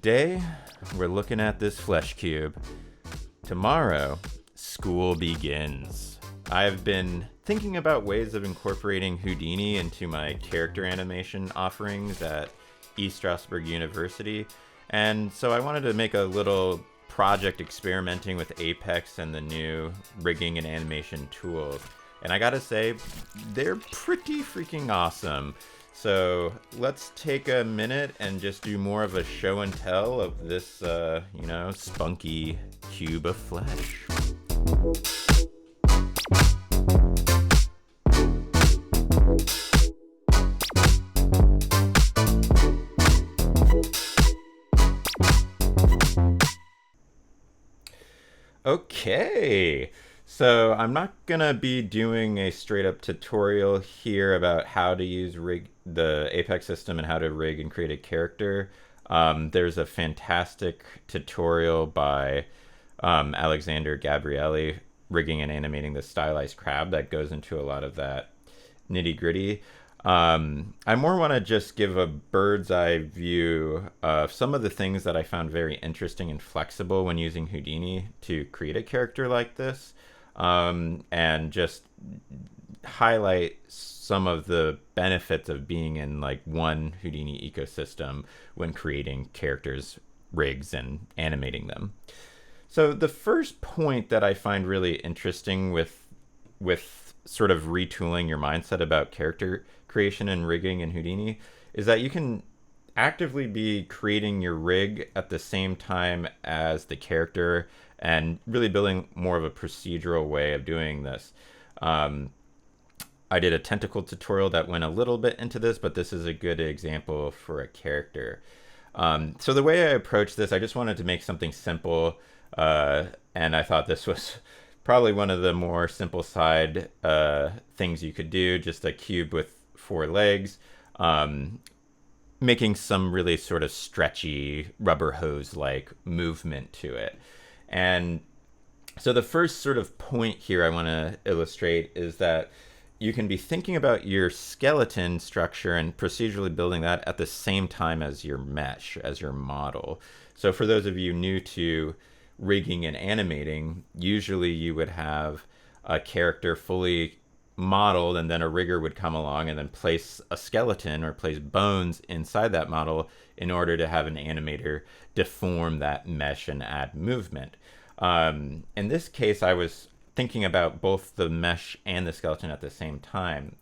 Today, we're looking at this flesh cube. Tomorrow, school begins. I've been thinking about ways of incorporating Houdini into my character animation offerings at East Stroudsburg University, and so I wanted to make a little project experimenting with Apex and the new rigging and animation tools. And I gotta say, they're pretty freaking awesome. So let's take a minute and just do more of a show and tell of this, spunky cube of flesh. Okay, so I'm not gonna be doing a straight up tutorial here about how to use the Apex system and how to rig and create a character. There's a fantastic tutorial by Alexander Gabrielli, rigging and animating the stylized crab, that goes into a lot of that nitty gritty. I more want to just give a bird's eye view of some of the things that I found very interesting and flexible when using Houdini to create a character like this, and just highlight some of the benefits of being in like one Houdini ecosystem when creating characters, rigs, and animating them. So the first point that I find really interesting with sort of retooling your mindset about character creation and rigging in Houdini is that you can actively be creating your rig at the same time as the character and really building more of a procedural way of doing this. I did a tentacle tutorial that went a little bit into this, but this is a good example for a character. So the way I approached this, I just wanted to make something simple, and I thought this was probably one of the more simple side things you could do, just a cube with 4 legs, making some really sort of stretchy rubber hose like movement to it. And so the first sort of point here I want to illustrate is that you can be thinking about your skeleton structure and procedurally building that at the same time as your mesh, as your model. So for those of you new to rigging and animating, usually you would have a character fully modeled, and then a rigger would come along and then place a skeleton or place bones inside that model in order to have an animator deform that mesh and add movement. In this case, I was thinking about both the mesh and the skeleton at the same time.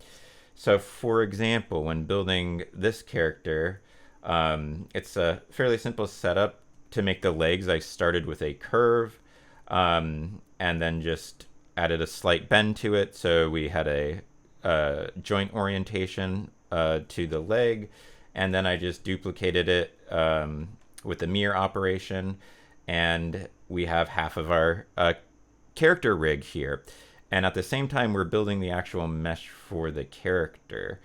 So for example, when building this character, it's a fairly simple setup. To make the legs, I started with a curve, and then just added a slight bend to it. So we had a joint orientation to the leg, and then I just duplicated it with the mirror operation, and we have half of our character rig here. And at the same time, we're building the actual mesh for the character.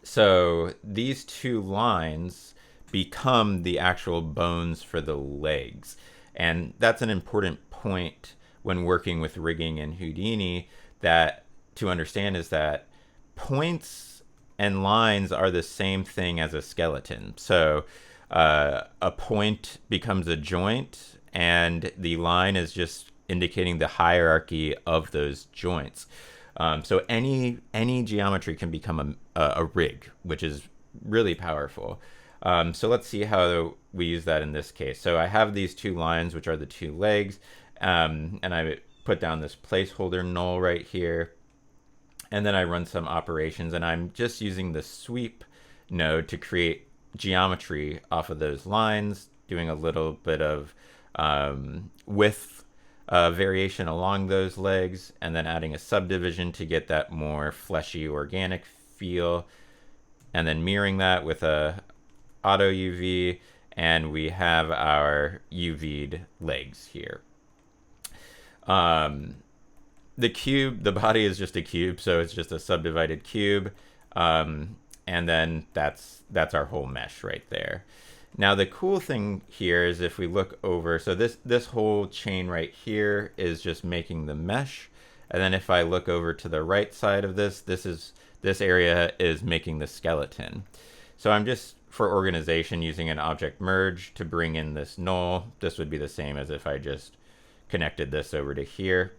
So these 2 lines become the actual bones for the legs. And that's an important point when working with rigging and Houdini that to understand, is that points and lines are the same thing as a skeleton. So a point becomes a joint, and the line is just indicating the hierarchy of those joints. So any geometry can become a rig, which is really powerful. So let's see how we use that in this case. So I have these 2 lines, which are the 2 legs, and I put down this placeholder null right here, and then I run some operations, and I'm just using the sweep node to create geometry off of those lines, doing a little bit of width variation along those legs, and then adding a subdivision to get that more fleshy organic feel, and then mirroring that with a auto UV, and we have our UV'd legs here. The cube, the body is just a cube, so it's just a subdivided cube, and then that's our whole mesh right there. Now the cool thing here is if we look over, so this whole chain right here is just making the mesh, and then if I look over to the right side of this area is making the skeleton. So I'm just for organization using an object merge to bring in this null. This would be the same as if I just connected this over to here.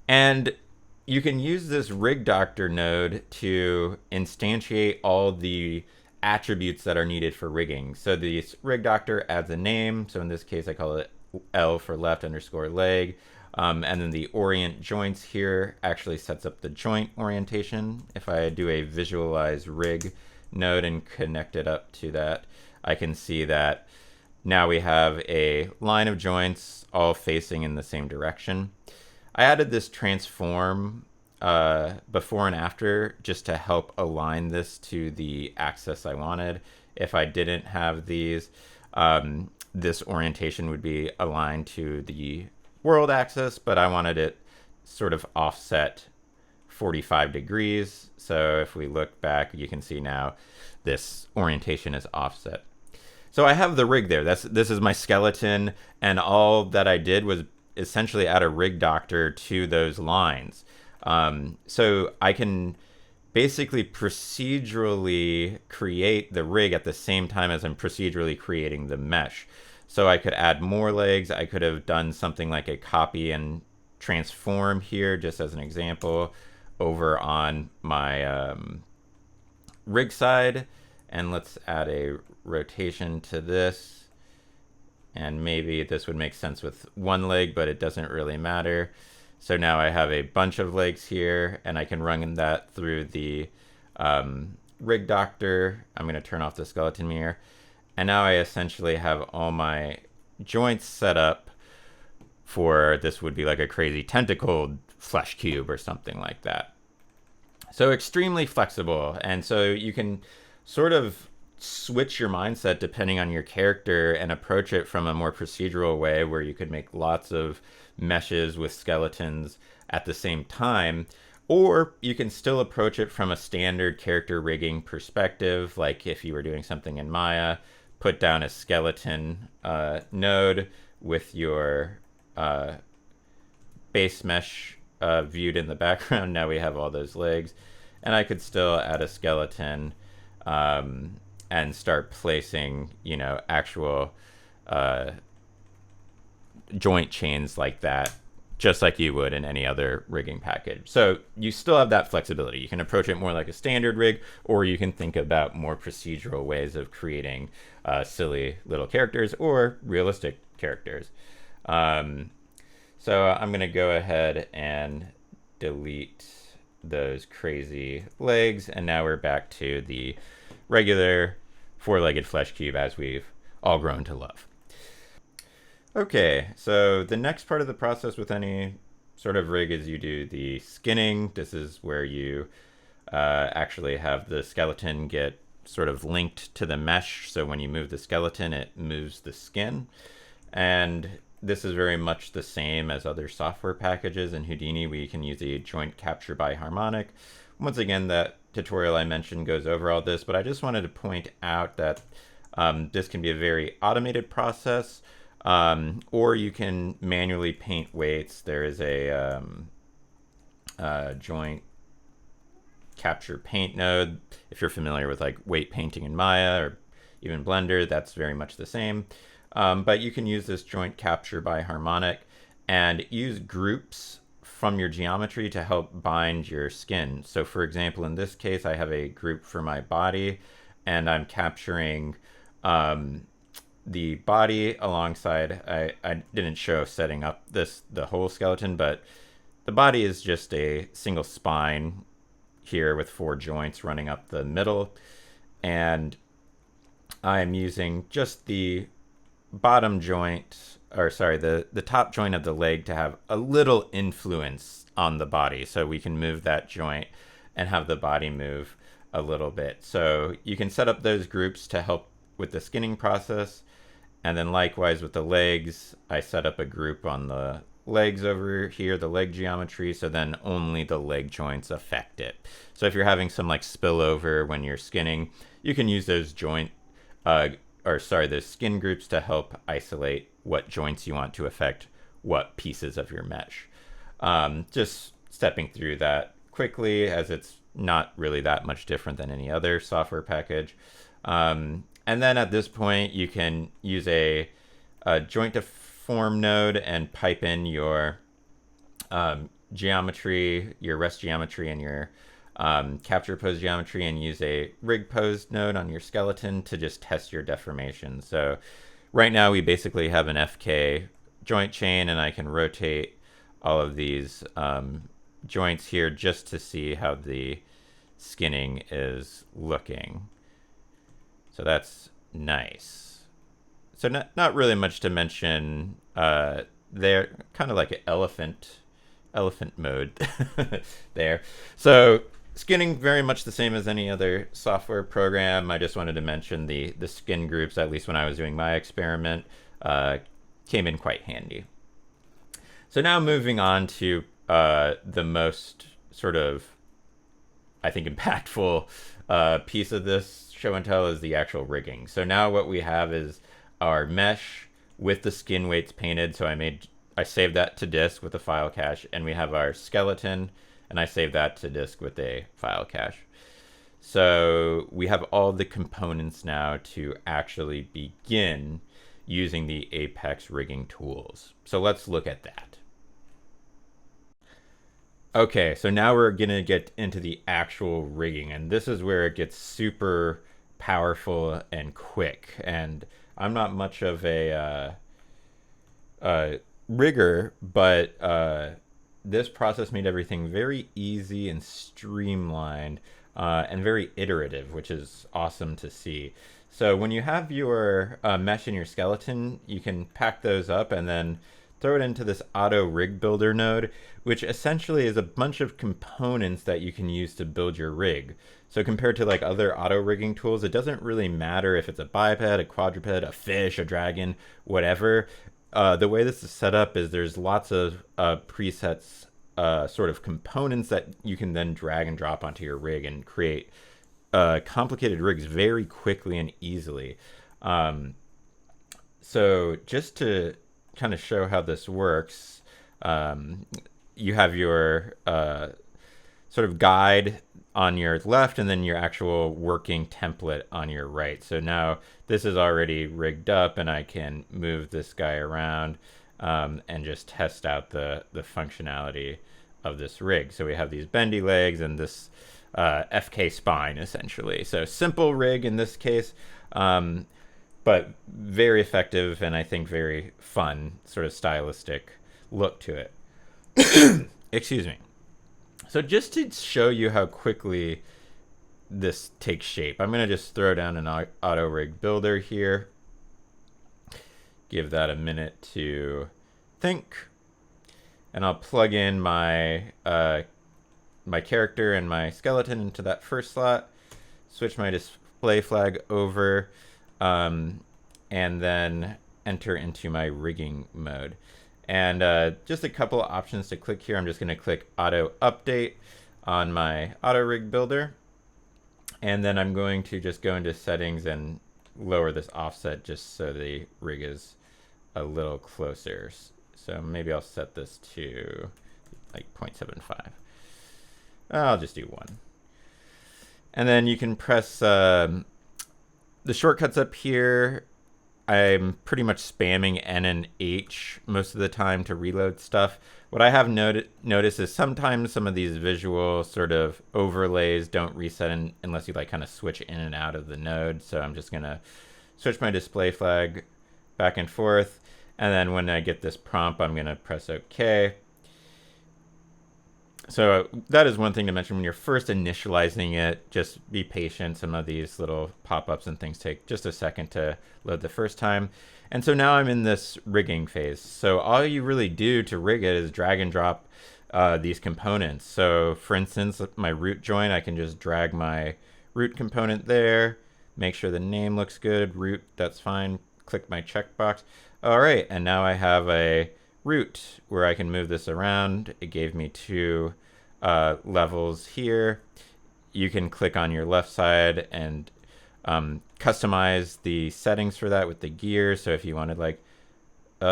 And you can use this rig doctor node to instantiate all the attributes that are needed for rigging. So this rig doctor adds a name. So in this case, I call it L for left underscore leg. And then the orient joints here actually sets up the joint orientation. If I do a visualize rig node and connect it up to that, I can see that now we have a line of joints all facing in the same direction. I added this transform before and after just to help align this to the axis I wanted. If I didn't have these, this orientation would be aligned to the world axis, but I wanted it sort of offset 45 degrees. So if we look back, you can see now this orientation is offset. So I have the rig there. This is my skeleton, and all that I did was essentially add a rig doctor to those lines. So I can basically procedurally create the rig at the same time as I'm procedurally creating the mesh. So I could add more legs. I could have done something like a copy and transform here, just as an example, over on my rig side. And let's add a rotation to this. And maybe this would make sense with one leg, but it doesn't really matter. So now I have a bunch of legs here, and I can run that through the rig doctor. I'm going to turn off the skeleton mirror. And now I essentially have all my joints set up for, this would be like a crazy tentacled flesh cube or something like that. So extremely flexible. And so you can sort of switch your mindset depending on your character and approach it from a more procedural way, where you could make lots of meshes with skeletons at the same time. Or you can still approach it from a standard character rigging perspective, like if you were doing something in Maya, put down a skeleton node with your base mesh viewed in the background. Now we have all those legs, and I could still add a skeleton and start placing, you know, actual joint chains like that, just like you would in any other rigging package. So you still have that flexibility. You can approach it more like a standard rig, or you can think about more procedural ways of creating silly little characters or realistic characters. So I'm going to go ahead and delete those crazy legs, and now we're back to the regular four-legged flesh cube as we've all grown to love. Okay, so the next part of the process with any sort of rig is you do the skinning. This is where you actually have the skeleton get sort of linked to the mesh. So when you move the skeleton, it moves the skin. And this is very much the same as other software packages. In Houdini, we can use a joint capture by harmonic. Once again, that tutorial I mentioned goes over all this, but I just wanted to point out that this can be a very automated process. Or you can manually paint weights. There is a joint capture paint node. If you're familiar with like weight painting in Maya or even Blender, that's very much the same. But you can use this joint capture by harmonic and use groups from your geometry to help bind your skin. So for example, in this case, I have a group for my body, and I'm capturing the body alongside, I didn't show setting up the whole skeleton, but the body is just a single spine here with 4 joints running up the middle. And I'm using just the bottom joint, or sorry, the top joint of the leg to have a little influence on the body. So we can move that joint and have the body move a little bit. So you can set up those groups to help with the skinning process. And then likewise with the legs, I set up a group on the legs over here, the leg geometry, so then only the leg joints affect it. So if you're having some like spillover when you're skinning, you can use those those skin groups to help isolate what joints you want to affect what pieces of your mesh. Just stepping through that quickly, as it's not really that much different than any other software package. And then at this point, you can use a joint to form node and pipe in your geometry, your rest geometry, and your capture pose geometry, and use a rig pose node on your skeleton to just test your deformation. So right now we basically have an FK joint chain, and I can rotate all of these joints here just to see how the skinning is looking. So that's nice. So not really much to mention. They're kind of like an elephant mode there. So skinning very much the same as any other software program. I just wanted to mention the skin groups, at least when I was doing my experiment, came in quite handy. So now moving on to the most sort of, I think, impactful piece of this show and tell is the actual rigging. So now what we have is our mesh with the skin weights painted. So I saved that to disk with a file cache, and we have our skeleton, and I saved that to disk with a file cache. So we have all the components now to actually begin using the Apex rigging tools. So let's look at that. Okay, so now we're gonna get into the actual rigging, and this is where it gets super powerful and quick. And I'm not much of a rigger, but this process made everything very easy and streamlined and very iterative, which is awesome to see. So when you have your mesh and your skeleton, you can pack those up and then throw it into this auto rig builder node, which essentially is a bunch of components that you can use to build your rig. So compared to like other auto rigging tools, it doesn't really matter if it's a biped, a quadruped, a fish, a dragon, whatever. The way this is set up is there's lots of presets, sort of components that you can then drag and drop onto your rig and create complicated rigs very quickly and easily. So just to kind of show how this works, you have your sort of guide on your left and then your actual working template on your right. So now this is already rigged up, and I can move this guy around and just test out the functionality of this rig. So we have these bendy legs and this FK spine, essentially. So simple rig in this case, but very effective, and I think very fun, sort of stylistic look to it. Excuse me. So just to show you how quickly this takes shape, I'm going to just throw down an auto rig builder here. Give that a minute to think. And I'll plug in my my character and my skeleton into that first slot. Switch my display flag over, and then enter into my rigging mode. And just a couple of options to click here. I'm just going to click Auto Update on my Auto Rig Builder. And then I'm going to just go into Settings and lower this offset just so the rig is a little closer. So maybe I'll set this to like 0.75. I'll just do 1. And then you can press the shortcuts up here. I'm pretty much spamming N and H most of the time to reload stuff. What I have noticed is sometimes some of these visual sort of overlays don't reset unless you like kind of switch in and out of the node. So I'm just going to switch my display flag back and forth. And then when I get this prompt, I'm going to press OK. So that is one thing to mention when you're first initializing it. Just be patient. Some of these little pop-ups and things take just a second to load the first time. And so now I'm in this rigging phase. So all you really do to rig it is drag and drop these components. So for instance, my root joint, I can just drag my root component there, make sure the name looks good, root, that's fine, click my checkbox. All right, and now I have a root where I can move this around. It gave me 2 levels here. You can click on your left side and customize the settings for that with the gear. So if you wanted like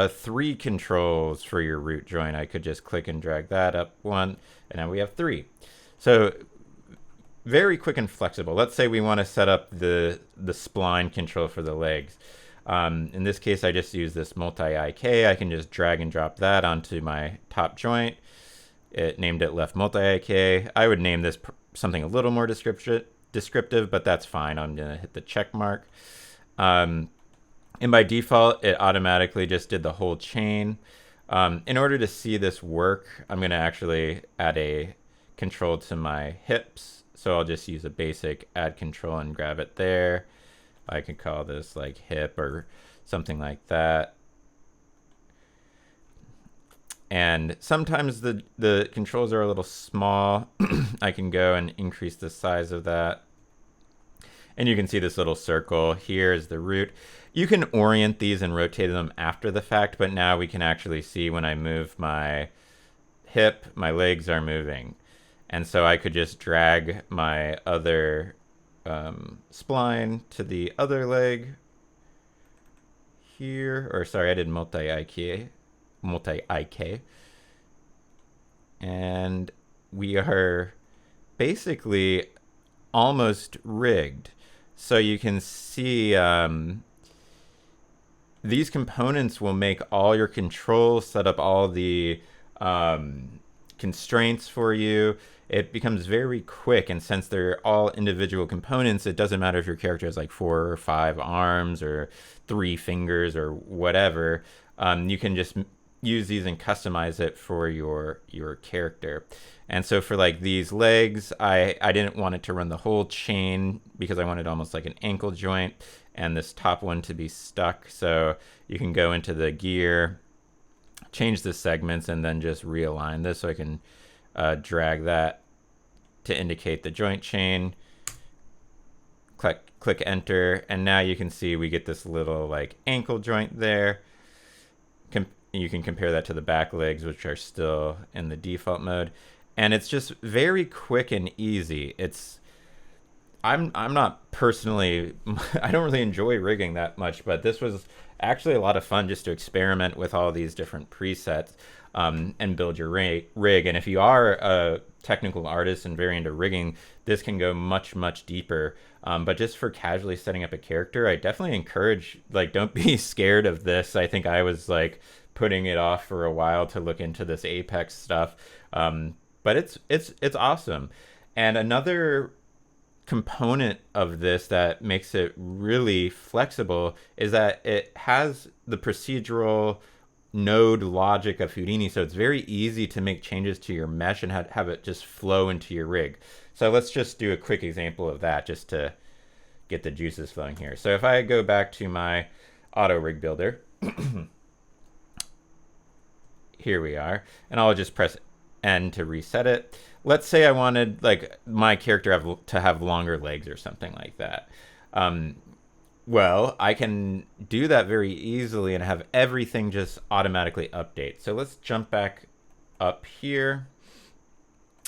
3 controls for your root joint, I could just click and drag that up 1, and now we have 3. So very quick and flexible. Let's say we want to set up the spline control for the legs. In this case, I just use this multi-IK. I can just drag and drop that onto my top joint. It named it left multi-IK. I would name this something a little more descriptive, but that's fine. I'm going to hit the check mark. And by default, it automatically just did the whole chain. In order to see this work, I'm going to actually add a control to my hips. So I'll just use a basic add control and grab it there. I could call this like hip or something like that. And sometimes the controls are a little small. I can go and increase the size of that. And you can see this little circle here is the root. You can orient these and rotate them after the fact, but now we can actually see when I move my hip, my legs are moving. And so I could just drag my other spline to the other leg here, or sorry, I did multi-IK, and we are basically almost rigged. So you can see these components will make all your controls, set up all the constraints for you. It becomes very quick, and since they're all individual components, it doesn't matter if your character has like 4 or 5 arms or 3 fingers or whatever. You can just use these and customize it for your character. And so for like these legs, I didn't want it to run the whole chain because I wanted almost like an ankle joint and this top one to be stuck. So you can go into the gear, change the segments, and then just realign this. So I can drag that to indicate the joint chain. Click enter, and now you can see we get this little like ankle joint there. You can compare that to the back legs, which are still in the default mode. And it's just very quick and easy. I'm not personally, I don't really enjoy rigging that much, but this was actually a lot of fun just to experiment with all these different presets and build your rig. And if you are a technical artist and very into rigging, this can go much, much deeper. But just for casually setting up a character, I definitely encourage, like, don't be scared of this. I think I was like putting it off for a while to look into this Apex stuff. But it's awesome. And another component of this that makes it really flexible is that it has the procedural node logic of Houdini, so it's very easy to make changes to your mesh and have it just flow into your rig. So let's just do a quick example of that just to get the juices flowing here. So if I go back to my auto rig builder, here we are, and I'll just press N to reset it. Let's say I wanted like my character to have longer legs or something like that. Well, I can do that very easily and have everything just automatically update. So let's jump back up here.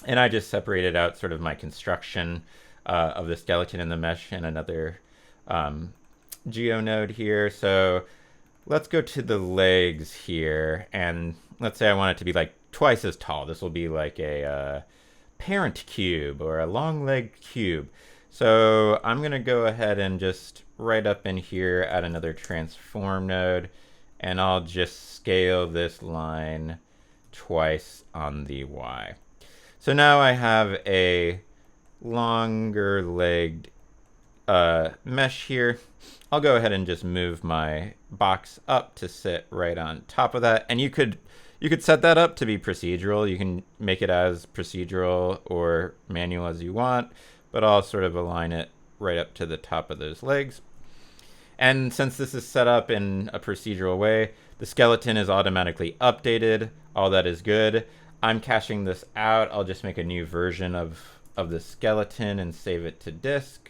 And I just separated out sort of my construction of the skeleton in the mesh in another geo node here. So let's go to the legs here. And let's say I want it to be like twice as tall. This will be like a parent cube or a long leg cube. So I'm going to go ahead and just right up in here add another transform node, and I'll just scale this line twice on the Y. So now I have a longer legged mesh here. I'll go ahead and just move my box up to sit right on top of that, and you could set that up to be procedural. You can make it as procedural or manual as you want, but I'll sort of align it right up to the top of those legs. And since this is set up in a procedural way, the skeleton is automatically updated. All that is good. I'm caching this out. I'll just make a new version of the skeleton and save it to disk.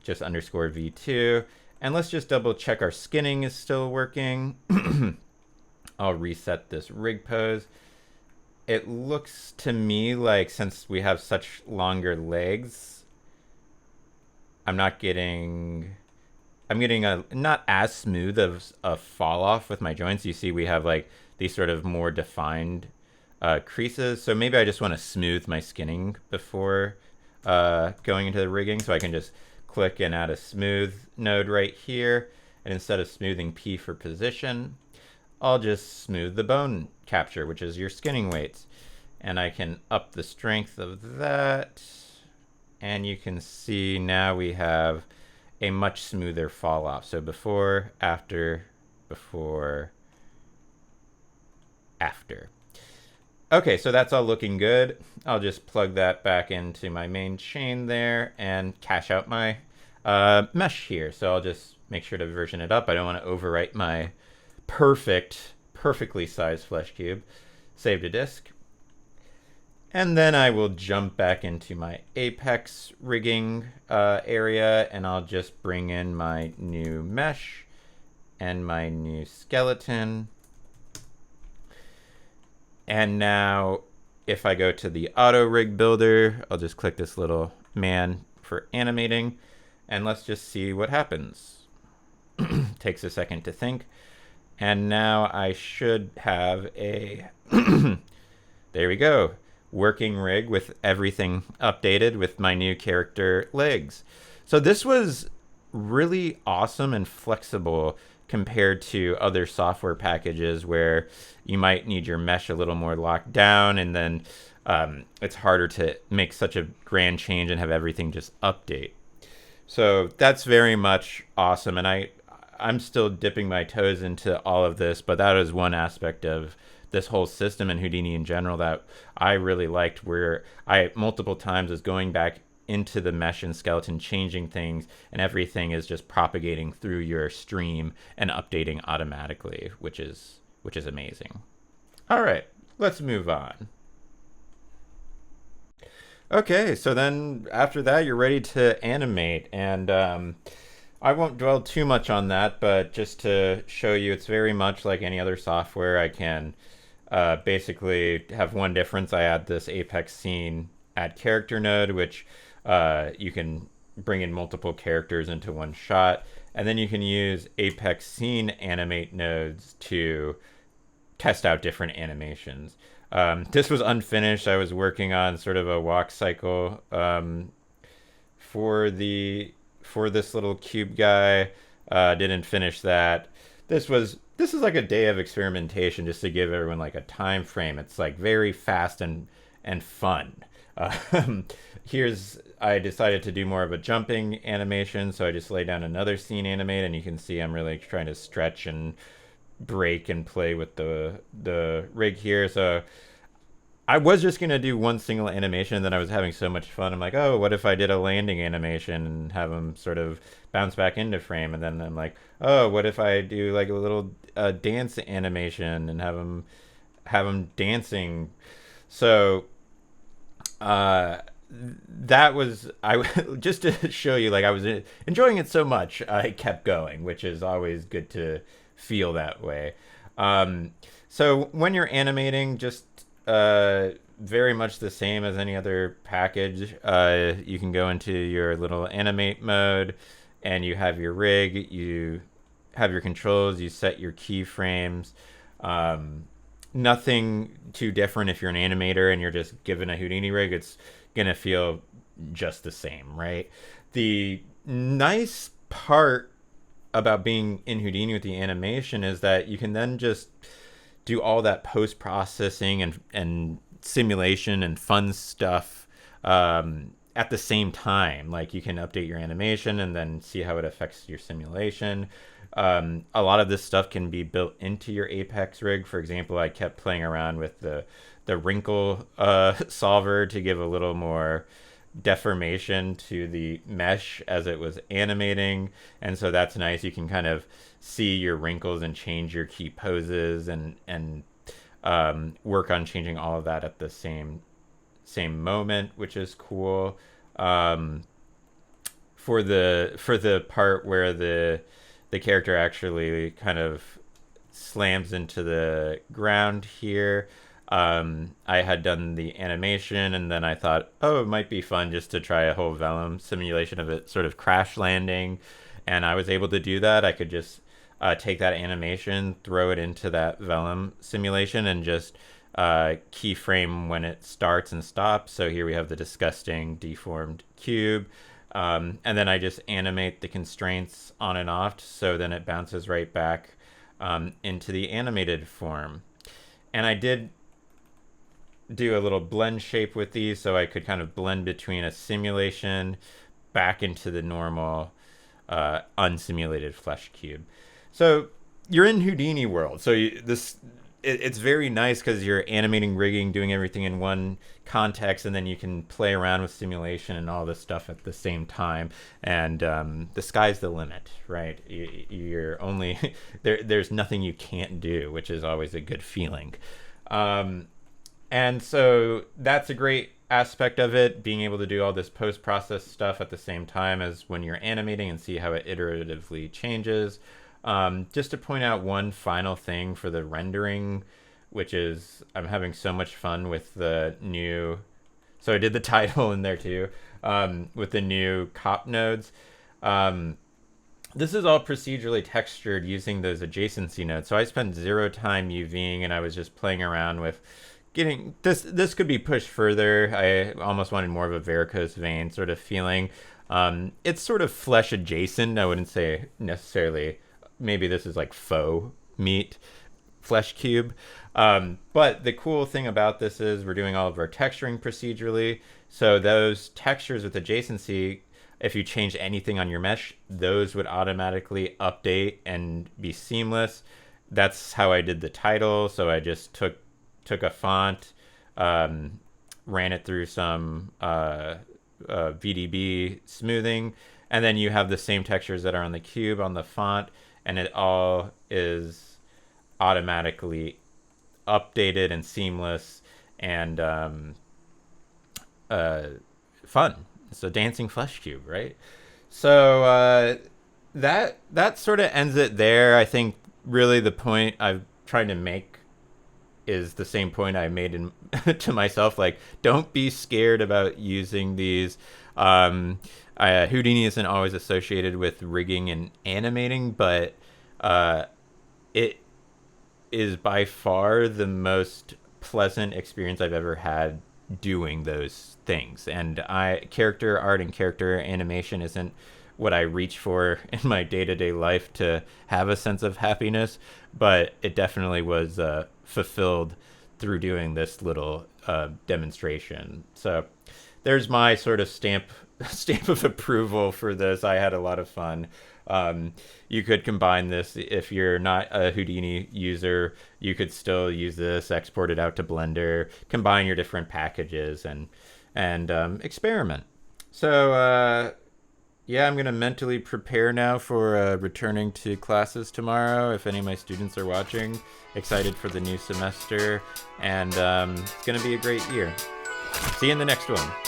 Just underscore v2. And let's just double check our skinning is still working. I'll reset this rig pose. It looks to me like since we have such longer legs, I'm getting a not as smooth of a fall off with my joints. You see we have like these sort of more defined creases. So maybe I just want to smooth my skinning before going into the rigging. So I can just click and add a smooth node right here. And instead of smoothing P for position, I'll just smooth the bone capture, which is your skinning weights. And I can up the strength of that. And you can see now we have a much smoother fall off. So before, after, before, after. Okay, so that's all looking good. I'll just plug that back into my main chain there and cache out my mesh here. So I'll just make sure to version it up. I don't want to overwrite my perfectly sized flesh cube. Save to disk. And then I will jump back into my apex rigging area, and I'll just bring in my new mesh and my new skeleton. And now if I go to the auto rig builder, I'll just click this little man for animating, and let's just see what happens. Takes a second to think. And now I should have a, there we go, working rig with everything updated with my new character legs. So this was really awesome and flexible compared to other software packages where you might need your mesh a little more locked down, and then it's harder to make such a grand change and have everything just update. So that's very much awesome, and I'm still dipping my toes into all of this, but that is one aspect of this whole system and Houdini in general that I really liked, where I multiple times was going back into the mesh and skeleton, changing things, and everything is just propagating through your stream and updating automatically, which is amazing. All right, let's move on. Okay, so then after that, you're ready to animate, and I won't dwell too much on that, but just to show you, it's very much like any other software. I can basically have one difference. I add this Apex Scene Add Character node, which you can bring in multiple characters into one shot, and then you can use Apex Scene Animate nodes to test out different animations. This was unfinished. I was working on sort of a walk cycle for this little cube guy. Didn't finish that. This is like a day of experimentation just to give everyone like a time frame. It's like very fast and fun. I decided to do more of a jumping animation, so I just laid down another scene animate, and you can see I'm really trying to stretch and break and play with the rig here. So I was just gonna do one single animation, and then I was having so much fun. I'm like, oh, what if I did a landing animation and have him sort of bounce back into frame? And then I'm like, oh, what if I do like a little dance animation and have him dancing? So that was just to show you, like, I was enjoying it so much I kept going, which is always good to feel that way. So when you're animating, just very much the same as any other package. You can go into your little animate mode, and you have your rig, you have your controls, you set your keyframes. Nothing too different. If you're an animator and you're just given a Houdini rig, it's gonna feel just the same, right? The nice part about being in Houdini with the animation is that you can then just do all that post-processing and simulation and fun stuff at the same time. Like, you can update your animation and then see how it affects your simulation. A lot of this stuff can be built into your Apex rig. For example, I kept playing around with the wrinkle solver to give a little more deformation to the mesh as it was animating, and so that's nice. You can kind of see your wrinkles and change your key poses and work on changing all of that at the same moment, which is cool. For the part where the character actually kind of slams into the ground here, I had done the animation, and then I thought, oh, it might be fun just to try a whole Vellum simulation of it sort of crash landing, and I was able to do that. I could just take that animation, throw it into that Vellum simulation, and just keyframe when it starts and stops. So here we have the disgusting deformed cube. And then I just animate the constraints on and off, so then it bounces right back into the animated form. And I did do a little blend shape with these, so I could kind of blend between a simulation back into the normal unsimulated flesh cube. So you're in Houdini world. So it's very nice because you're animating, rigging, doing everything in one context, and then you can play around with simulation and all this stuff at the same time. And the sky's the limit, right? You're only there's nothing you can't do, which is always a good feeling. And so that's a great aspect of it, being able to do all this post-process stuff at the same time as when you're animating and see how it iteratively changes. Just to point out one final thing for the rendering, which is I'm having so much fun with the new, so I did the title in there too, with the new cop nodes. This is all procedurally textured using those adjacency nodes. So I spent 0 time UVing, and I was just playing around with getting this could be pushed further. I almost wanted more of a varicose vein sort of feeling. It's sort of flesh adjacent. I wouldn't say necessarily, maybe this is like faux meat flesh cube. But the cool thing about this is we're doing all of our texturing procedurally. So those textures with adjacency, if you change anything on your mesh, those would automatically update and be seamless. That's how I did the title. So I just took a font, ran it through some VDB smoothing, and then you have the same textures that are on the cube on the font, and it all is automatically updated and seamless and fun. It's a dancing flesh cube, right? So that sort of ends it there. I think really the point I'm trying to make is the same point I made to myself. Like, don't be scared about using these. Houdini isn't always associated with rigging and animating, but it is by far the most pleasant experience I've ever had doing those things. And character art and character animation isn't what I reach for in my day-to-day life to have a sense of happiness, but it definitely was fulfilled through doing this little demonstration. So there's my sort of stamp of approval for this. I had a lot of fun. You could combine this if you're not a Houdini user. You could still use this, export it out to Blender, combine your different packages, and experiment. So yeah, I'm going to mentally prepare now for returning to classes tomorrow. If any of my students are watching, excited for the new semester, and it's going to be a great year. See you in the next one.